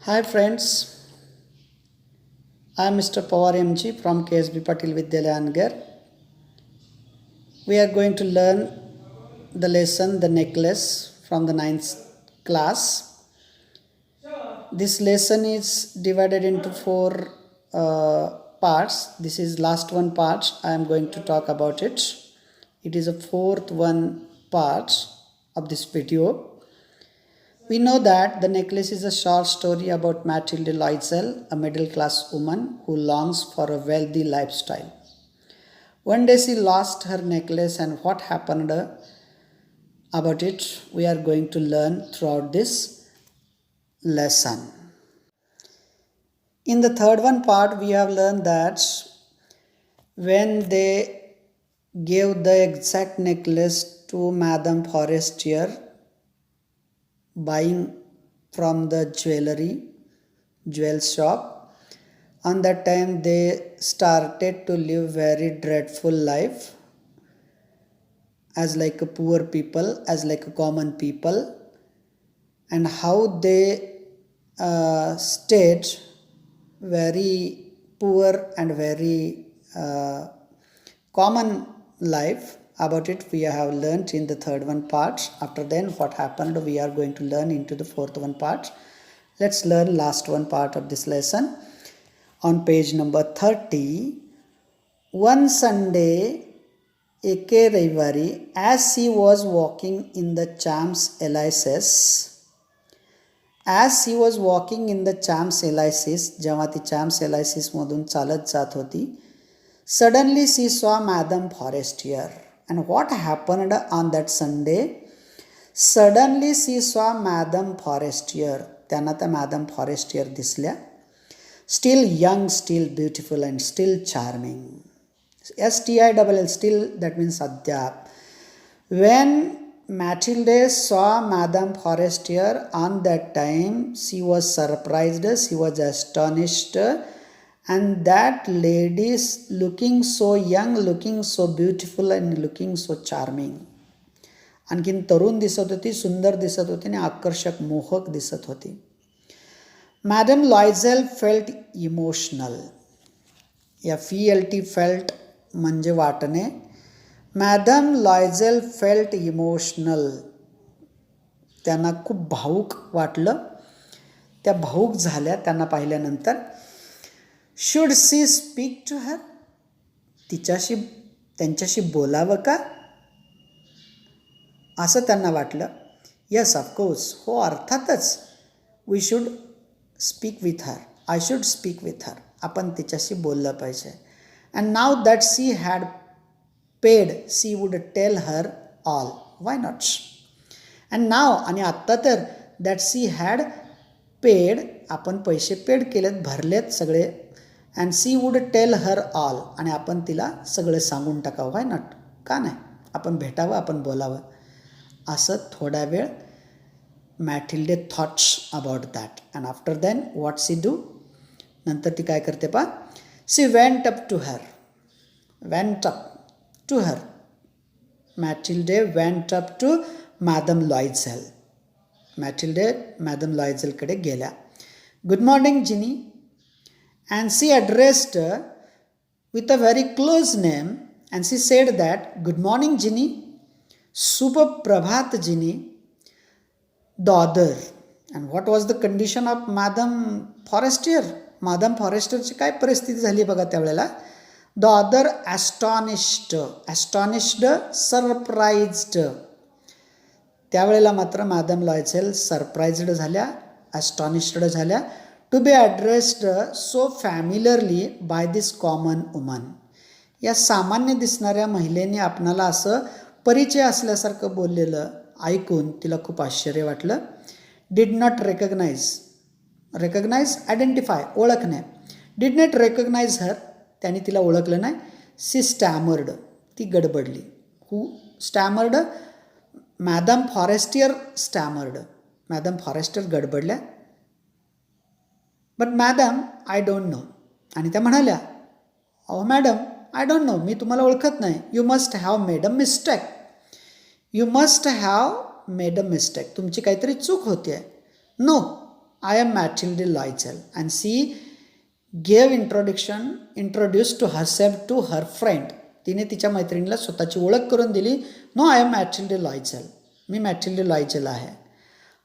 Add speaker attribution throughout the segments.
Speaker 1: Hi friends, I am Mr. Pawar MG from KSB Patil Vidyalaya Angar. We are going to learn the lesson The Necklace from the 9th class. This lesson is divided into four parts. This is last one part. I am going to talk about it. It is a fourth one part of this video. We know that The Necklace is a short story about Mathilde Loisel, a middle-class woman who longs for a wealthy lifestyle. One day she lost her necklace, and what happened about it we are going to learn throughout this lesson. In the third one part, we have learned that when they gave the exact necklace to Madame Forestier, buying from the jewel shop, on that time they started to live very dreadful life as like a poor people, as like a common people, and how they stayed very poor and very common life. About it we have learnt in the third one part. After then what happened we are going to learn into the fourth one part. Let's learn last one part of this lesson. On page number 30, one Sunday, Eke Raivari, as she was walking in the Champs Elysees, जेव्हा ती Champs Elysees मधून चालत जात होती, suddenly she saw Madame Forestier. And what happened on that Sunday? Suddenly she saw Madame Forestier. त्यांना त्या Madame Forestier दिसल्या. Still young, still beautiful, and still charming. STILL, still, that means Sadhya. When Mathilde saw Madame Forestier on that time, she was surprised, she was astonished, and that lady is looking so young, looking so beautiful, and looking so charming. आणखीन तरुण दिसत होती, सुंदर दिसत होती आणि आकर्षक, मोहक दिसत होती. Madame Loisel felt emotional. या FELT felt म्हणजे वाटणे. Madame Loisel felt emotional. त्यांना खूप भावुक वाटलं. त्या भावुक झाल्या त्यांना पाहिल्यानंतर. Should she speak to her? त्यांच्याशी बोलावं का? असं त्यांना वाटलं. Yes, of course. हो, अर्थातच. We should speak with her. I should speak with her. आपण तिच्याशी बोललं पाहिजे. And now that she had paid, she would tell her all. Why not? And now, आणि आत्ता तर, that she had paid, आपण पैसे पेड केलेत, भरलेत सगळे, and she would tell her all, आणि आपण तिला सगळं सांगून टाकावं. Why not? का नाही? आपण भेटावं, आपण बोलावं. असं थोडा वेळ Mathilde thoughts about that. And after then, what she do? नंतर ती काय करते पा? She went up to her. Mathilde went up to Madame Loisel. Mathilde Madame Loisel कडे गेल्या. Good morning, Ginny. And she addressed with a very close name, and she said that, good morning, Ginny. Subha Prabhat, Ginny. The other. And what was the condition of Madame Forestier? Madame Forestierची काय परिस्थिती झाली बघा त्यावेळेला. The other astonished, surprised. त्यावेळेला मात्र Madame Loisel surprised झाल्या, astonished झाल्या, to be addressed so familiarly by this common woman. या सामान्य दिसणाऱ्या महिलेने आपणाला असं परिचय असल्यासारखं बोललेलं ऐकून तिला खूप आश्चर्य वाटलं. Did not recognize, identify, ओळखणे. Did not recognize her, त्याने तिला ओळखलं नाही. She stammered, ती गडबडली. Who stammered? Madame Forestier stammered. Madame Forestier गडबडल्या. But madam, I don't know. आणि त्या म्हणाल्या, oh madam, I don't know, मी तुम्हाला ओळखत नाही. You must have made a mistake. You must have made a mistake. तुमची काहीतरी चूक होती आहे. No, I am Matilde Loisel. And she gave introduced to herself to her friend. तिने तिच्या मैत्रिणीला स्वतःची ओळख करून दिली. No I am Mathilde Loisel. मी मॅटिल्डे लॉयझेल आहे.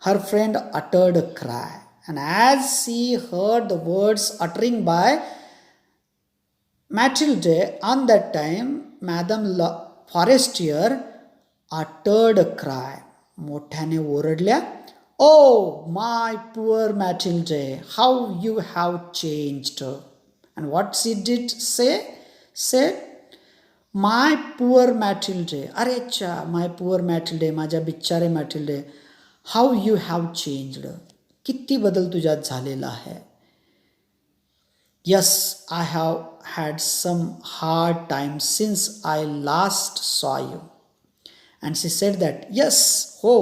Speaker 1: Her friend uttered a cry. And as she heard the words uttering by Matilde, on that time, Madame Forestier uttered a cry. मोठ्याने ओरडल्या. Oh, my poor Matilde, how you have changed. And what she did say? Said, my poor Matilde, अरेच्छा, my poor Matilde, माझ्या बिचारे Matilde, how you have changed. किती बदल तुझ्यात झालेला आहे. Yes, I have had some hard times since I last saw you. And she said that, yes, oh,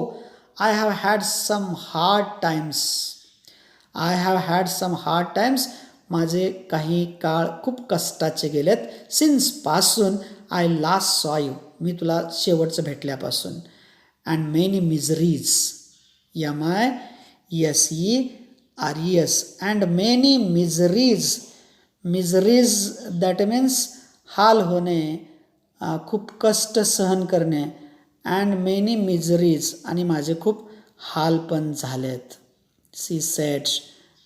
Speaker 1: I have had some hard times. I have had some hard times. माझे काही काळ खूप कष्टाचे गेलेत. सिन्स पासून I last saw you, मी तुला शेवटचं भेटल्यापासून. And many miseries, MISERES, and many miseries. Miseries that means हाल होणे, खूप कष्ट सहन करणे. अँड मेनी मिझरीज, आणि माझे खूप हाल पण झालेत. She said,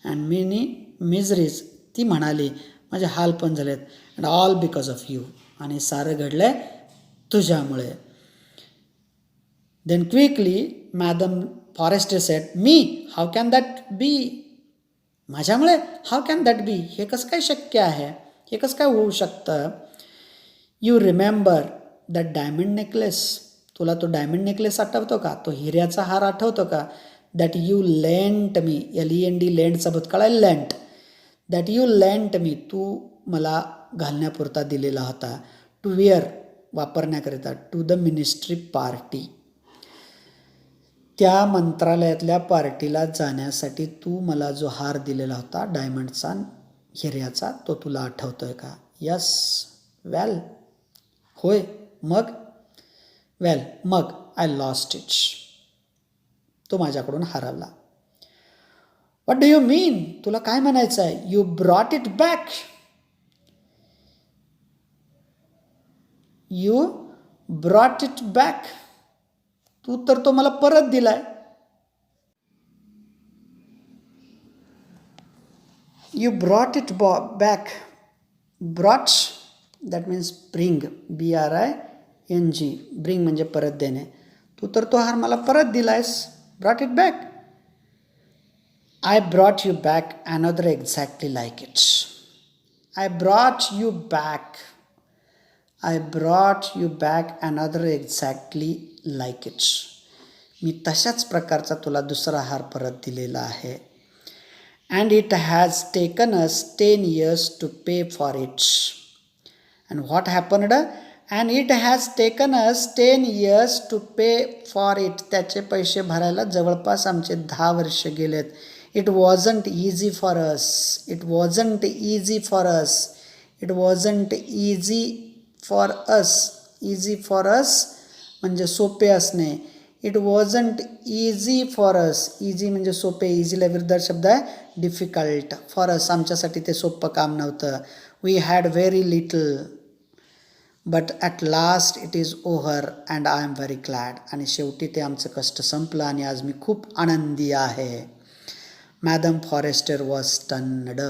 Speaker 1: and many miseries, ती म्हणाली माझे हाल पण झालेत. And all because of you, आणि सारं घडलंय तुझ्यामुळे. Then quickly madam Forestier said, मी, हाऊ कॅन दॅट बी. माझ्यामुळे, हाऊ कॅन दॅट बी, हे कसं काय शक्य आहे, हे कसं काय होऊ शकतं. You remember that diamond necklace, तुला तो डायमंड नेकलेस आठवतो का, तो हिऱ्याचा हार आठवतो का. That you lent me, LEND, लेंटचा भूतकाळ आहे lent. That you lent me, तू मला घालण्यापुरता दिलेला होता. टू वेअर, वापरण्याकरिता. टू द मिनिस्ट्री पार्टी, त्या मंत्रालयातल्या पार्टीला जाण्यासाठी तू मला जो हार दिलेला होता डायमंडचा, हिऱ्याचा, तो तुला आठवतोय का. यस. वेल, होय. मग, वेल, मग आय लॉस्ट इट, तो माझ्याकडून हरवला. व्हॉट डू यू मीन, तुला काय म्हणायचं आहे. You brought it back, you brought it back, तू तर तो मला परत दिलाय. You brought it back. Brought that means bring, BRING, bring म्हणजे परत देणे. तू तर तो हार मला परत दिलायस. Brought it back. I brought you back another exactly like it. I brought you back, I brought you back another exactly like it. मी तशाच प्रकारचा तुला दुसरा हार परत दिलेला आहे. And it has taken us 10 years to pay for it. And what happened. And it has taken us 10 years to pay for it. त्याचे पैसे भरायला जवळपास आमचे 10 वर्ष गेलेत. It wasn't easy for us, it wasn't easy for us, it wasn't easy for us. Easy for us म्हणजे सोपे असणे. It wasn't easy for us. Easy म्हणजे सोपे, इझीला विरुद्ध शब्द आहे डिफिकल्ट. फॉर अस, आमच्यासाठी ते सोपं काम नव्हतं. We had very little, but at last it is over and I am very glad. आणि शेवटी ते आमचं कष्ट संपलं आणि आज मी खूप आनंदी आहे. Madam Forrester was stunned.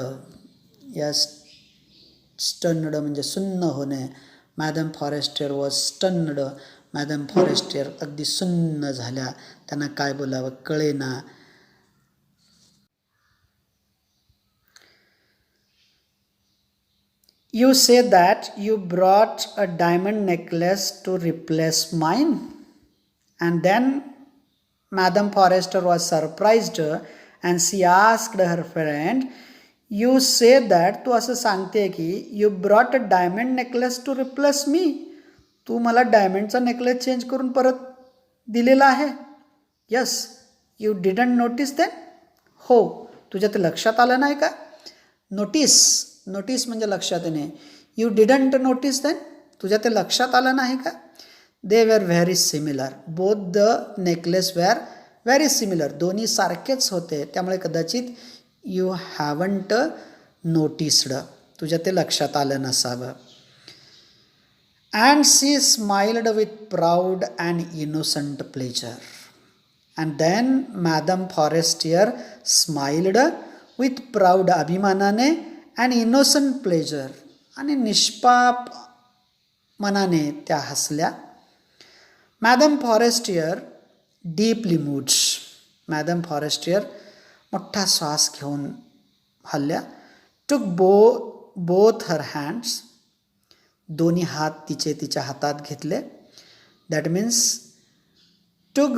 Speaker 1: Yes, stunned म्हणजे सुन्न होणे. Madam Forrester was stunned. Madam Forrester अगदी सुन्न झाल्या, त्यांना काय बोलावं कळेना. You say that you brought a diamond necklace to replace mine. And then Madame Forester was surprised and she asked her friend, you say that, तू असं सांगते की you brought a diamond necklace to replace me. तू मला डायमंडचा necklace change करून परत दिलेला आहे. Yes. You didn't notice that. हो, तुझ्या ते लक्षात आलं नाही का. नोटीस, नोटीस म्हणजे लक्षात येणे. यू डिडंट नोटीस दॅट, तुझ्या ते लक्षात आलं नाही का. They were very similar. Both the necklace were very similar, दोन्ही सारखेच होते, त्यामुळे कदाचित यू हॅवंट नोटिस्ड, तुझ्या ते लक्षात आलं नसावं. And she smiled with proud and innocent pleasure. And then Madame Forestier smiled with proud अभिमानाने and innocent pleasure, आणि निष्पाप मनाने त्या हसल्या. Madam Forestier deeply moved, madam Forestier मोठा श्वास घेऊन हल्ल्या. टूक बोथ हर हँड्स, दोन्ही हात तिचे तिच्या हातात घेतले. That means took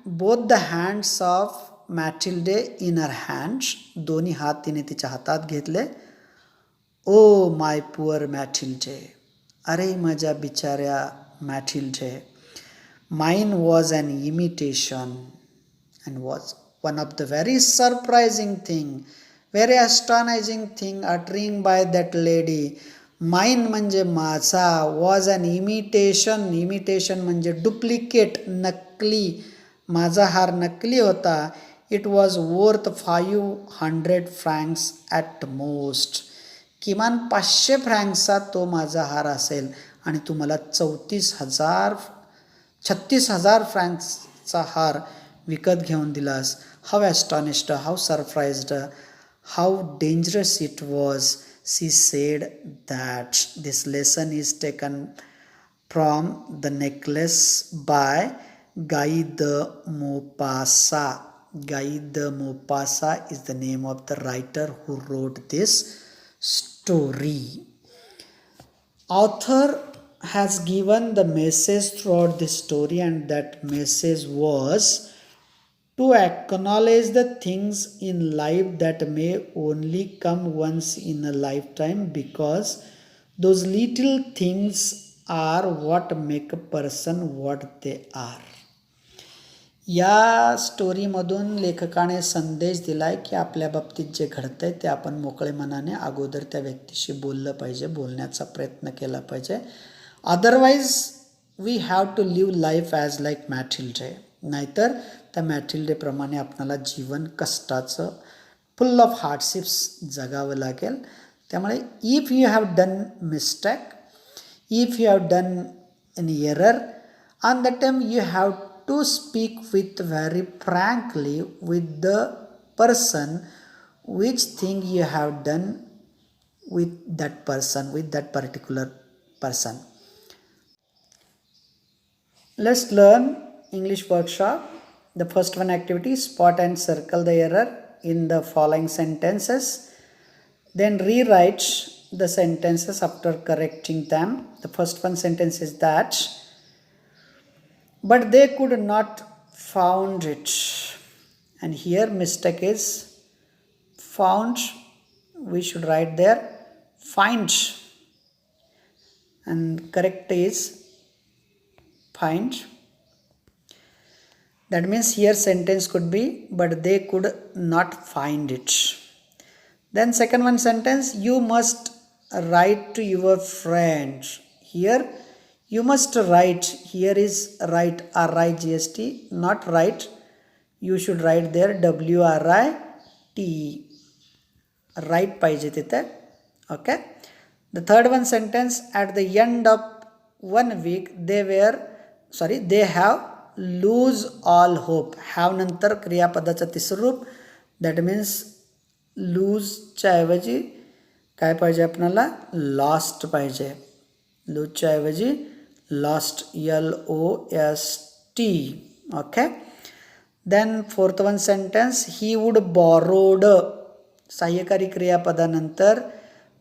Speaker 1: both the hands of Mathilde in her hands, दोन्ही हात तिने तिच्या हातात घेतले. ओ माय पुअर मॅटिल्डे, अरे माझ्या बिचाऱ्या मॅटिल्डे. Mine was an imitation and was one of the very surprising thing, very astonishing thing uttering by that lady. Mine म्हणजे माझा, was an imitation, imitation म्हणजे डुप्लिकेट, नकली, माझा हार नकली होता. It was worth 500 francs at most, किमान 500 फ्रँक्सचा तो माझा हार असेल, आणि तुम्हाला 36,000 फ्रँक्सचा हार विकत घेऊन दिलास. How astonished, how surprised, how dangerous it was. She said that this lesson is taken from the necklace by Guy de Maupassant. Guy de Maupassant is the name of the writer who wrote this story. Author has given the message throughout this story, and that message was to acknowledge the things in life that may only come once in a lifetime, because those little things are what make a person what they are. या स्टोरीमधून लेखकाने संदेश दिलाय की आपल्या बाबतीत जे घडतंय ते आपण मोकळे मनाने अगोदर त्या व्यक्तीशी बोललं पाहिजे, बोलण्याचा प्रयत्न केला पाहिजे. Otherwise we have to live life as like Mathilde, नाहीतर त्या मॅटिल्डेप्रमाणे आपल्याला जीवन कष्टाचं, फुल ऑफ हार्डशिप्स जगावं लागेल. त्यामुळे if you have done mistake, if you have done an error, on the time you have to speak with very frankly with the person which thing you have done with that person, with that particular person. Let's learn English workshop. The first one activity, spot and circle the error in the following sentences. Then rewrite the sentences after correcting them. The first one sentence is that, but they could not found it. And here mistake is found. We should write there find. And correct is find. That means here sentence could be, but they could not find it. Then second one sentence, you must write to your friend. Here you must write, here is write, R-I-G-S-T, not write. You should write there W-R-I-T. Write पाहिजे तिथे. Okay. The third one sentence, at the end of 1 week they have lose all hope. have नंतर क्रियापदाचं तिसरं रूप, that means lose च्या ऐवजी काय पाहिजे आपल्याला, lost पाहिजे. lose च्या ऐवजी lost, L-O-S-T. Okay. Then fourth one sentence, he would borrowed, सहाय्यकारी क्रियापदानंतर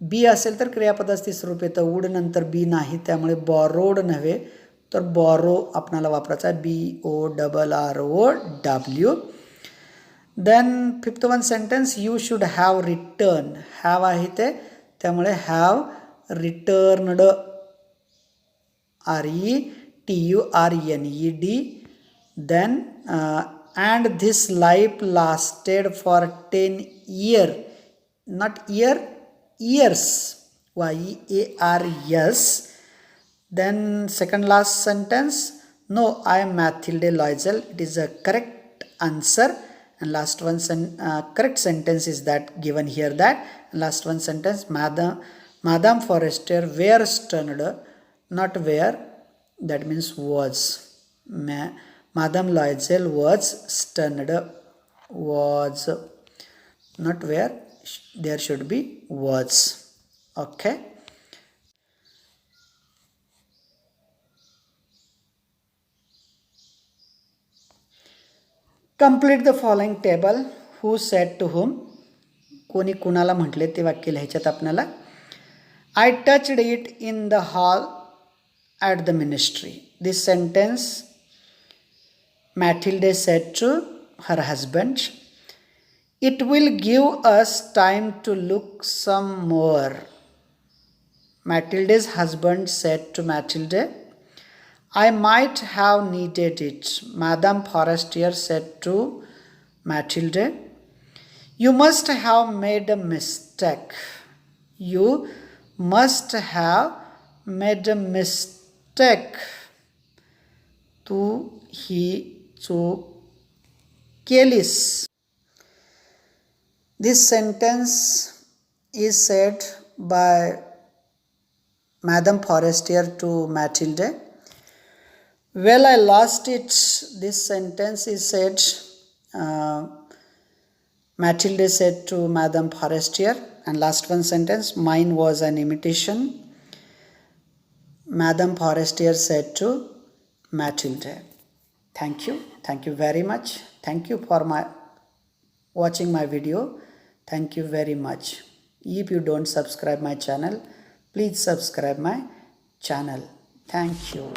Speaker 1: बी असेल तर क्रियापदाचं तिसरं रूप येतं. वूड नंतर बी नाही, त्यामुळे बॉरोड नव्हे तर बॉरो आपल्याला वापरायचा आहे, BORROW. Then fifth one sentence, you should have return, have आहे ते, त्यामुळे have returned, RETURNED. Then and this life lasted for 10 years, not year, years, YEARS. Then second last sentence, No, I am Mathilde Loisel. It is a correct answer. And last one correct sentence is that given here that. Last one sentence, Madame Forestier were stunned, not were, that means was. Madame Loisel was stunned, was, not where, there should be was. Okay. Complete the following table. Who said to whom? कोणी कुणाला म्हटले ते वाक्य लिहायच्यात आपल्याला. I touched it in the hall at the ministry. This sentence Mathilde said to her husband. It will give us time to look some more. Mathilde's husband said to Mathilde, I might have needed it. Madame Forestier said to Mathilde, you must have made a mistake. You must have made a mistake. तू ही चूक केलीस. This sentence is said by Madame Forestier to Mathilde. Well, I lost it. This sentence is said, Mathilde said to Madame Forestier. And last one sentence, mine was an imitation. Madame Forestier said to Mathilde. Thank you. Thank you very much. Thank you for watching my video. Thank you very much. If you don't subscribe my channel, please subscribe my channel. Thank you.